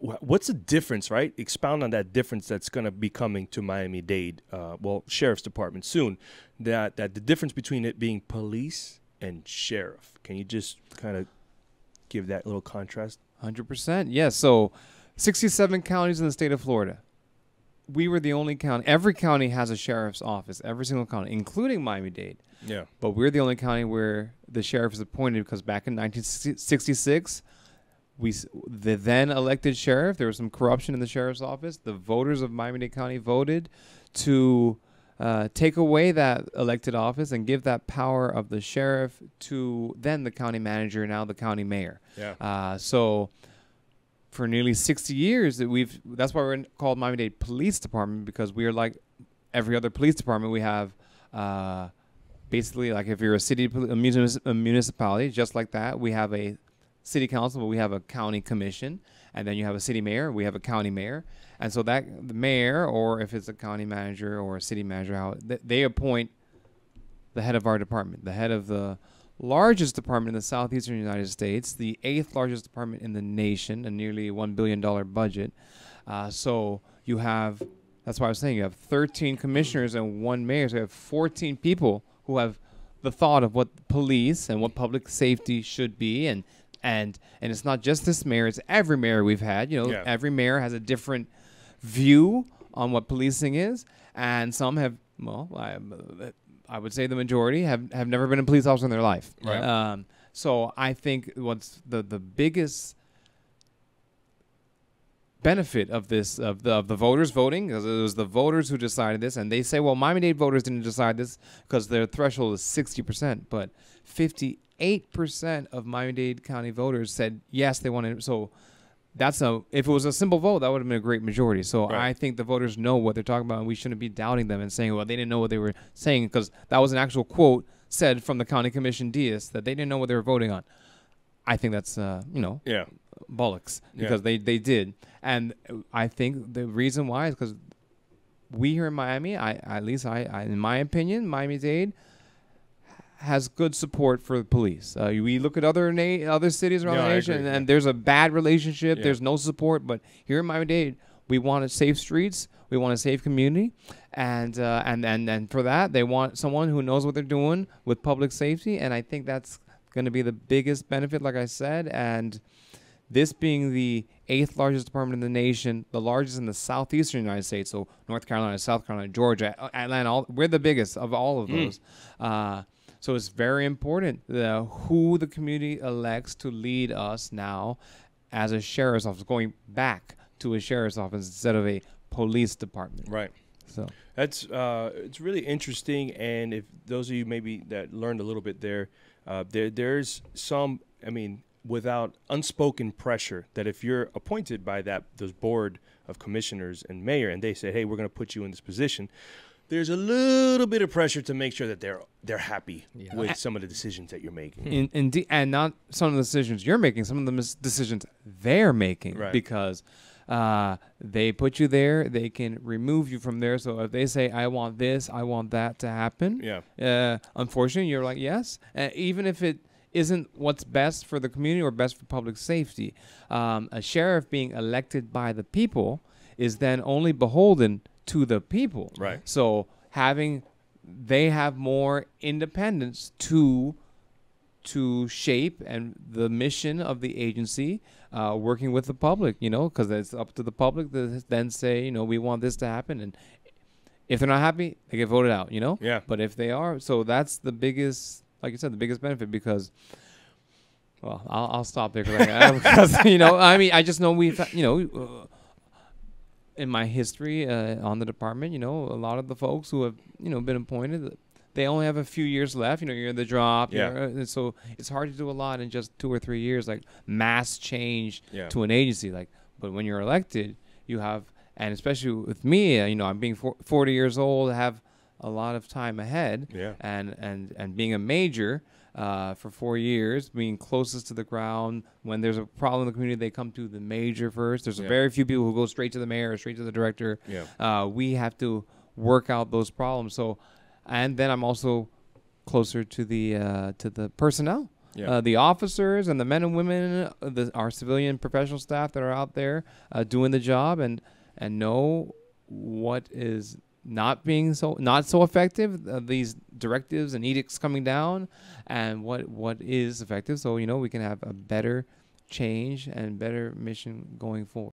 what's the difference, right? Expound on that difference that's going to be coming to Miami-Dade, Sheriff's Department soon. That the difference between it being police and sheriff. Can you just kind of give that little contrast? 100%. Yes. So 67 counties in the state of Florida. We were the only county. Every county has a sheriff's office, every single county, including Miami-Dade. Yeah. But we're the only county where the sheriff is appointed because back in 1966, the then elected sheriff, there was some corruption in the sheriff's office. The voters of Miami-Dade County voted to take away that elected office and give that power of the sheriff to then the county manager, now the county mayor. Yeah. So for nearly 60 years, that's why we're called Miami-Dade Police Department, because we are like every other police department. We have basically, like if you're a municipality, just like that, we have a city council, but we have a county commission, and then you have a city mayor, we have a county mayor. And so that the mayor, or if it's a county manager or a city manager, they appoint the head of our department, the head of the largest department in the southeastern United States, the 8th largest department in the nation, a nearly $1 billion budget. So you have, that's why I was saying, you have 13 commissioners and 1 mayor. So you have 14 people who have the thought of what police and what public safety should be. And it's not just this mayor, it's every mayor we've had. You know, Yeah. Every mayor has a different view on what policing is. And some have, well, I would say the majority have never been a police officer in their life. Right. So I think what's the biggest benefit of this, of the voters voting, because it was the voters who decided this, and they say, well, Miami-Dade voters didn't decide this because their threshold is 60%, but 58% of Miami-Dade County voters said yes, they wanted. So if it was a simple vote, that would have been a great majority. So Right. I think the voters know what they're talking about, and we shouldn't be doubting them and saying, well, they didn't know what they were saying, because that was an actual quote said from the county commission dais that they didn't know what they were voting on. I think that's, Yeah. bollocks, Yeah. because they did. And I think the reason why is because we here in Miami, at least in my opinion, Miami-Dade has good support for the police. We look at other cities around No, the I nation, agree, and there's a bad relationship. Yeah. There's no support. But here in Miami-Dade, we want safe streets. We want a safe community, and for that, they want someone who knows what they're doing with public safety. And I think that's going to be the biggest benefit, like I said. And this being the 8th largest department in the nation, the largest in the southeastern United States, so North Carolina, South Carolina, Georgia, Atlanta, we're the biggest of all of those. So it's very important who the community elects to lead us now as a sheriff's office, going back to a sheriff's office instead of a police department. Right. So That's it's really interesting, and if those of you maybe that learned a little bit there's some, without unspoken pressure, that if you're appointed by those board of commissioners and mayor, and they say, hey, we're going to put you in this position, there's a little bit of pressure to make sure that they're happy with some of the decisions that you're making. Indeed, and not some of the decisions you're making, some of the decisions they're making, Right. because they put you there, they can remove you from there. So if they say, I want this, I want that to happen, unfortunately, you're like, yes, even if it isn't what's best for the community or best for public safety. A sheriff being elected by the people is then only beholden to the people. Right. So they have more independence to shape and the mission of the agency, working with the public, because it's up to the public to then say, we want this to happen. And if they're not happy, they get voted out, Yeah. But if they are, so that's the biggest, like you said, the biggest benefit, because, well, I'll stop there because, I just know we've, in my history on the department, a lot of the folks who have, been appointed, they only have a few years left. You're in the drop. Yeah. And so it's hard to do a lot in just 2 or 3 years, like mass change Yeah. to an agency. But when you're elected, you have, and especially with me, I'm being 40 years old, I have a lot of time ahead. Yeah. And being a major for 4 years, being closest to the ground. When there's a problem in the community, they come to the major first. There's very few people who go straight to the mayor or straight to the director. Yeah. We have to work out those problems. So, and then I'm also closer to the personnel. Yeah. the officers and the men and women, our civilian professional staff that are out there doing the job, and know what is not so effective, these directives and edicts coming down, and what is effective, so we can have a better change and better mission going forward.